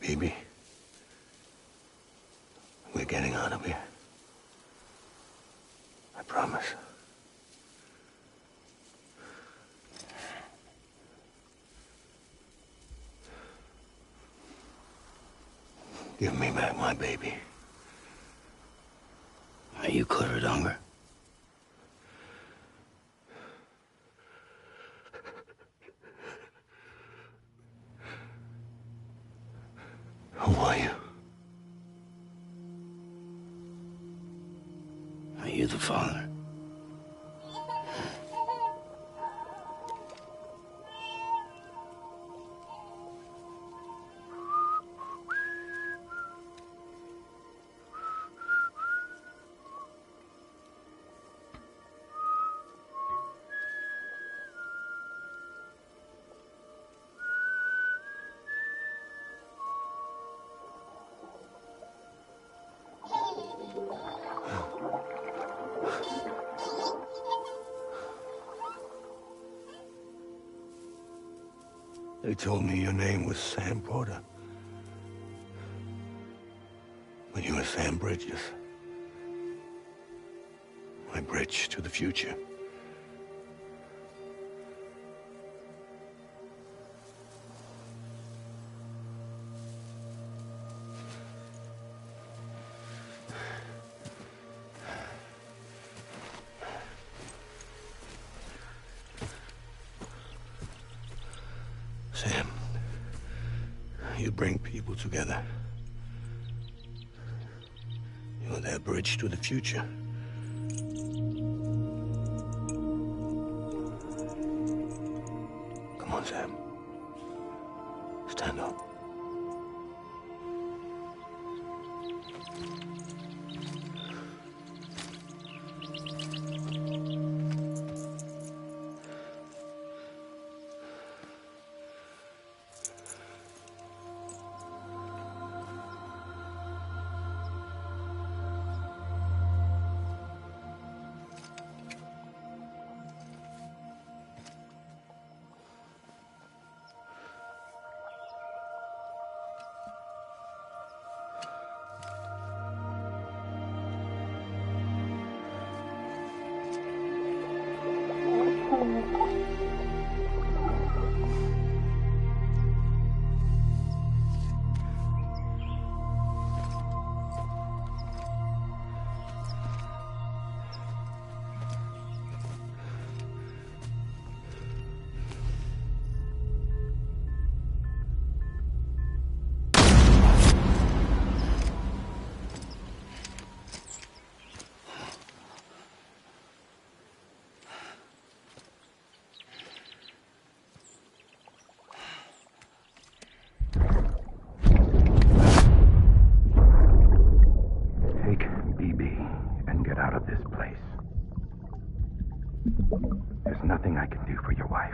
Baby, we're getting out of here. I promise. Give me back my baby. Are you clear of hunger? Who are you? Are you the father? They told me your name was Sam Porter. But you were Sam Bridges. My bridge to the future. Sam, you bring people together. You're their bridge to the future. Come on, Sam. Stand up. There's nothing I can do for your wife.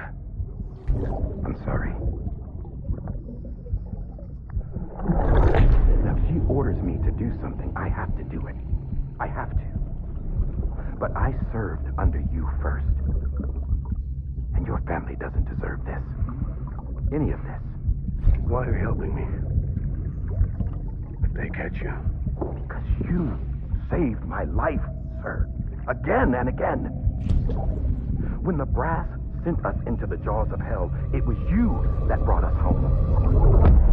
I'm sorry. Now, if she orders me to do something, I have to do it. I have to. But I served under you first. And your family doesn't deserve this. Any of this. Why are you helping me? If they catch you. Because you saved my life, sir. Again and again. When the brass sent us into the jaws of hell, it was you that brought us home.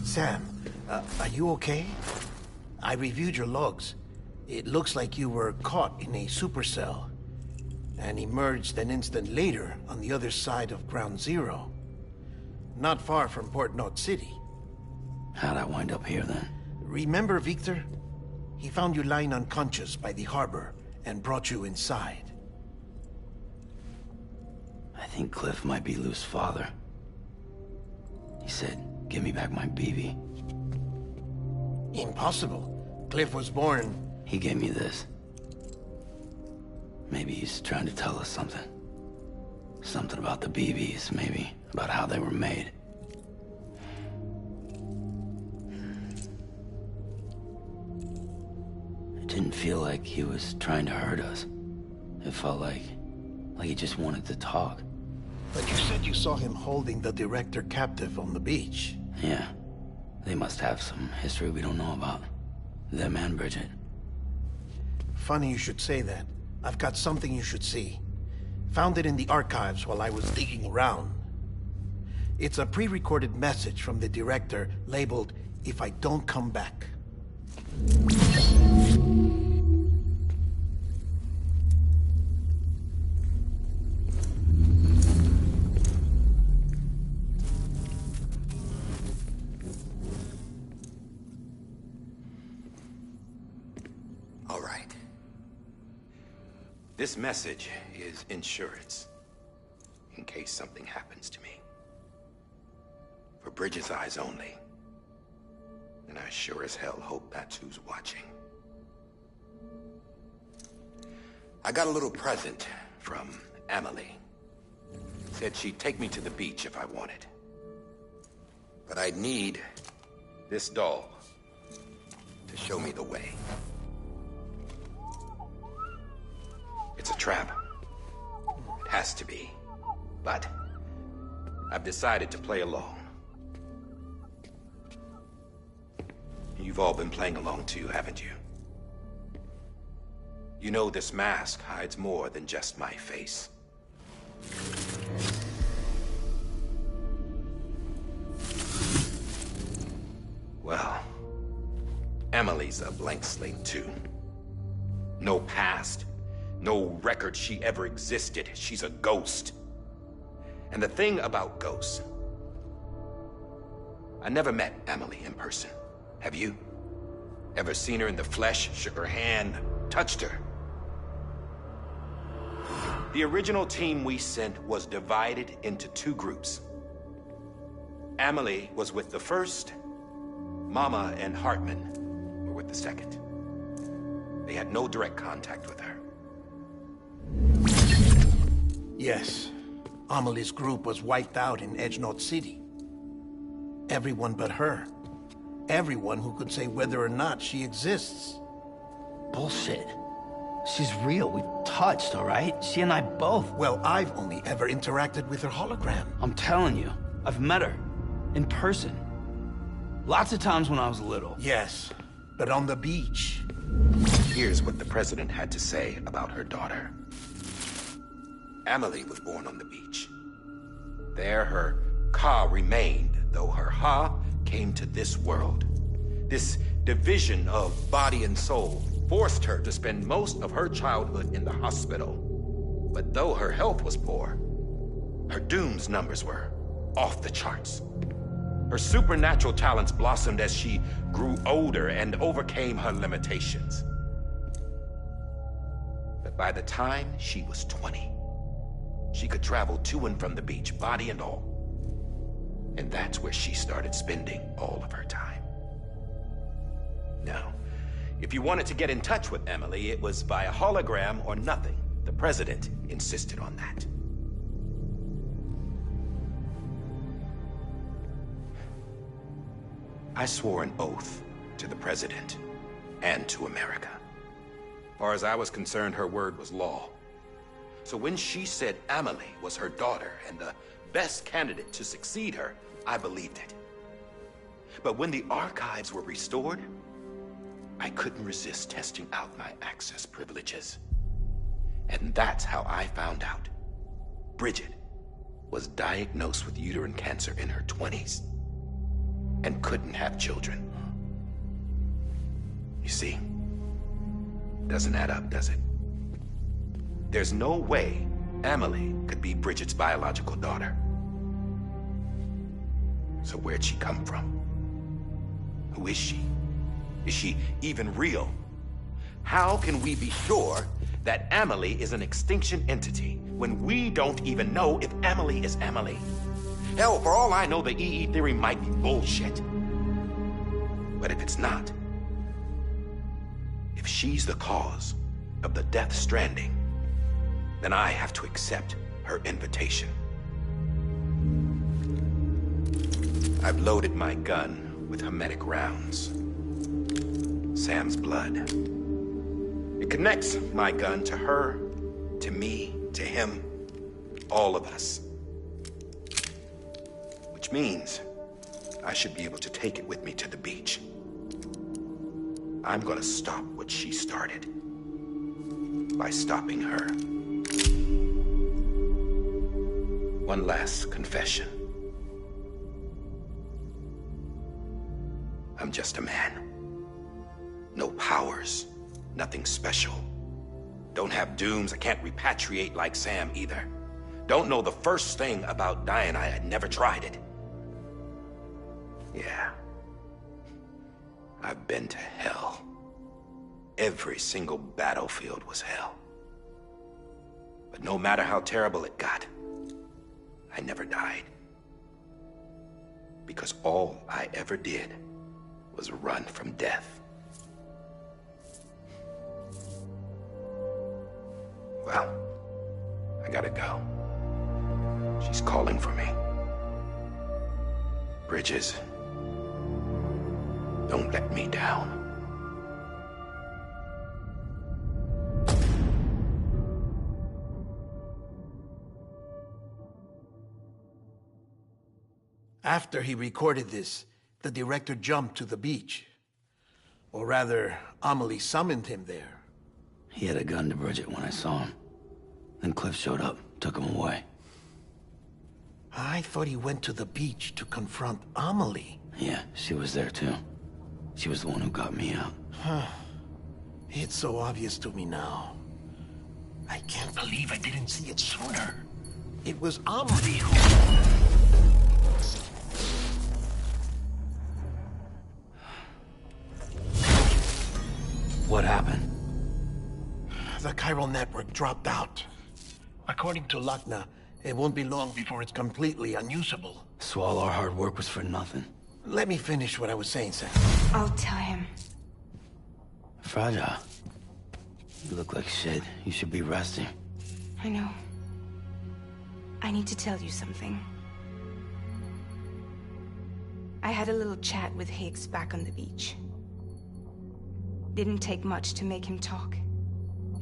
Sam, are you okay? I reviewed your logs. It looks like you were caught in a supercell and emerged an instant later on the other side of Ground Zero. Not far from Port Knot City. How'd I wind up here then? Remember Victor? He found you lying unconscious by the harbor and brought you inside. I think Cliff might be Lou's father. He said, give me back my BB. Impossible. Cliff was born... He gave me this. Maybe he's trying to tell us something. Something about the BBs, maybe. About how they were made. It didn't feel like he was trying to hurt us. It felt like he just wanted to talk. But you said you saw him holding the director captive on the beach. Yeah. They must have some history we don't know about. Them and Bridget. Funny you should say that. I've got something you should see. Found it in the archives while I was digging around. It's a pre-recorded message from the director labeled, "If I don't come back." All right. This message is insurance, in case something happens to me. For Bridget's eyes only. And I sure as hell hope that's who's watching. I got a little present from Emily. Said she'd take me to the beach if I wanted. But I'd need this doll to show me the way. It's a trap. It has to be. But I've decided to play along. You've all been playing along too, haven't you? You know this mask hides more than just my face. Well, Emily's a blank slate too. No past. No record she ever existed. She's a ghost. And the thing about ghosts... I never met Emily in person. Have you? Ever seen her in the flesh, shook her hand, touched her? The original team we sent was divided into two groups. Emily was with the first. Mama and Hartman were with the second. They had no direct contact with her. Yes. Amelie's group was wiped out in Edgenorth City. Everyone but her. Everyone who could say whether or not she exists. Bullshit. She's real. We've touched, all right? She and I both. Well, I've only ever interacted with her hologram. I'm telling you, I've met her. In person. Lots of times when I was little. Yes, but on the beach. Here's what the president had to say about her daughter. Emily was born on the beach. There her Ka remained, though her Ha came to this world. This division of body and soul forced her to spend most of her childhood in the hospital. But though her health was poor, her Doom's numbers were off the charts. Her supernatural talents blossomed as she grew older and overcame her limitations. But by the time she was 20, she could travel to and from the beach, body and all. And that's where she started spending all of her time. Now, if you wanted to get in touch with Emily, it was via hologram or nothing. The president insisted on that. I swore an oath to the president and to America. As far as I was concerned, her word was law. So when she said Emily was her daughter and the best candidate to succeed her, I believed it. But when the archives were restored, I couldn't resist testing out my access privileges. And that's how I found out. Bridget was diagnosed with uterine cancer in her 20s and couldn't have children. You see, doesn't add up, does it? There's no way Emily could be Bridget's biological daughter. So where'd she come from? Who is she? Is she even real? How can we be sure that Amelie is an extinction entity when we don't even know if Amelie is Amelie? Hell, for all I know, the EE theory might be bullshit. But if it's not, if she's the cause of the Death Stranding, then I have to accept her invitation. I've loaded my gun with hermetic rounds. Sam's blood. It connects my gun to her, to me, to him, all of us. Which means I should be able to take it with me to the beach. I'm gonna stop what she started by stopping her. One last confession. I'm just a man. No powers, nothing special. Don't have dooms, I can't repatriate like Sam either. Don't know the first thing about dying, I had never tried it. Yeah. I've been to hell. Every single battlefield was hell. But no matter how terrible it got, I never died. Because all I ever did was run from death. Well, I gotta go. She's calling for me. Bridges, don't let me down. After he recorded this, the director jumped to the beach. Or rather, Amelie summoned him there. He had a gun to Bridget when I saw him. Then Cliff showed up, took him away. I thought he went to the beach to confront Amelie. Yeah, she was there too. She was the one who got me out. It's so obvious to me now. I can't believe I didn't see it sooner. It was Amelie who... What happened? The chiral network dropped out. According to Lochner, it won't be long before it's completely unusable. So all our hard work was for nothing. Let me finish what I was saying, Sam. I'll tell him. Fragile. You look like shit. You should be resting. I know. I need to tell you something. I had a little chat with Higgs back on the beach. Didn't take much to make him talk.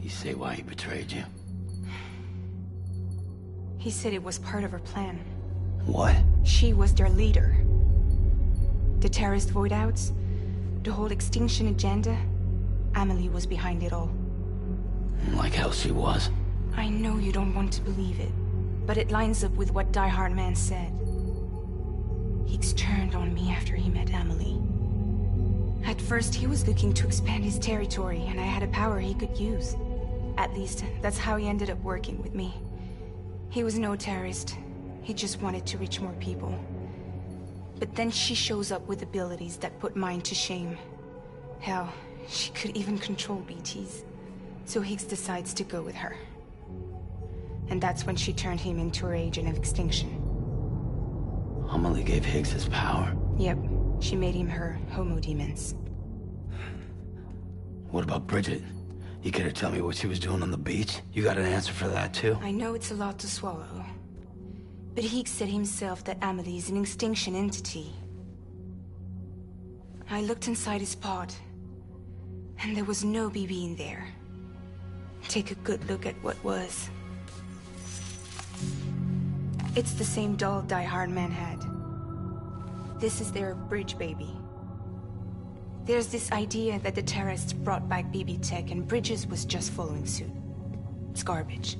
You say why he betrayed you? He said it was part of her plan. What? She was their leader. The terrorist void-outs, the whole extinction agenda, Amelie was behind it all. Like hell she was. I know you don't want to believe it, but it lines up with what Die Hard Man said. Higgs turned on me after he met Amelie. At first, he was looking to expand his territory, and I had a power he could use. At least, that's how he ended up working with me. He was no terrorist. He just wanted to reach more people. But then she shows up with abilities that put mine to shame. Hell, she could even control BTs. So Higgs decides to go with her. And that's when she turned him into her agent of extinction. Amelie gave Higgs his power. Yep. She made him her Homo Demons. What about Bridget? You care to tell me what she was doing on the beach? You got an answer for that too? I know it's a lot to swallow. But Higgs said himself that Amelie is an extinction entity. I looked inside his pod, and there was no BB in there. Take a good look at what was. It's the same doll Die Hard Man had. This is their bridge baby. There's this idea that the terrorists brought back BB tech and Bridges was just following suit. It's garbage.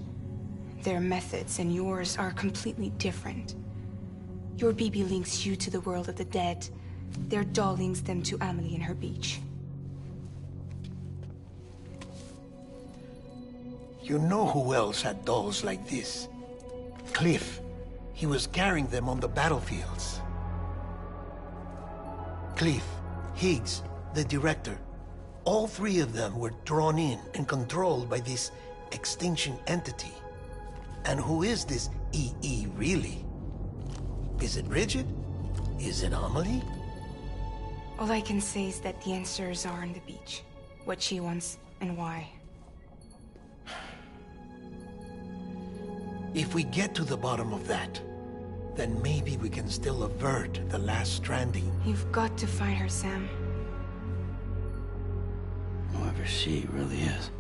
Their methods and yours are completely different. Your BB links you to the world of the dead. Their doll links them to Amelie and her beach. You know who else had dolls like this? Cliff. He was carrying them on the battlefields. Cliff, Higgs, the director. All three of them were drawn in and controlled by this extinction entity. And who is this EE really? Is it Bridget? Is it Amelie? All I can say is that the answers are on the beach. What she wants and why. If we get to the bottom of that, then maybe we can still avert the last stranding. You've got to find her, Sam. Whoever she really is.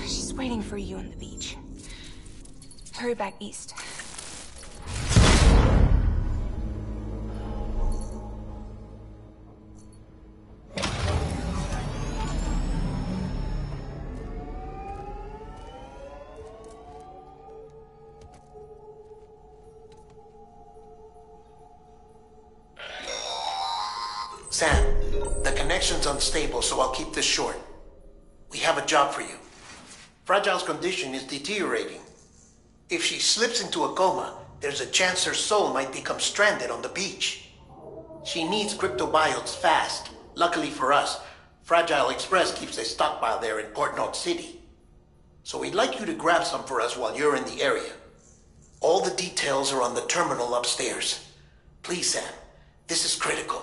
She's waiting for you on the beach. Hurry back east. Sam, the connection's unstable, so I'll keep this short. We have a job for you. Fragile's condition is deteriorating. If she slips into a coma, there's a chance her soul might become stranded on the beach. She needs cryptobiotes fast. Luckily for us, Fragile Express keeps a stockpile there in Port North City. So we'd like you to grab some for us while you're in the area. All the details are on the terminal upstairs. Please, Sam, this is critical.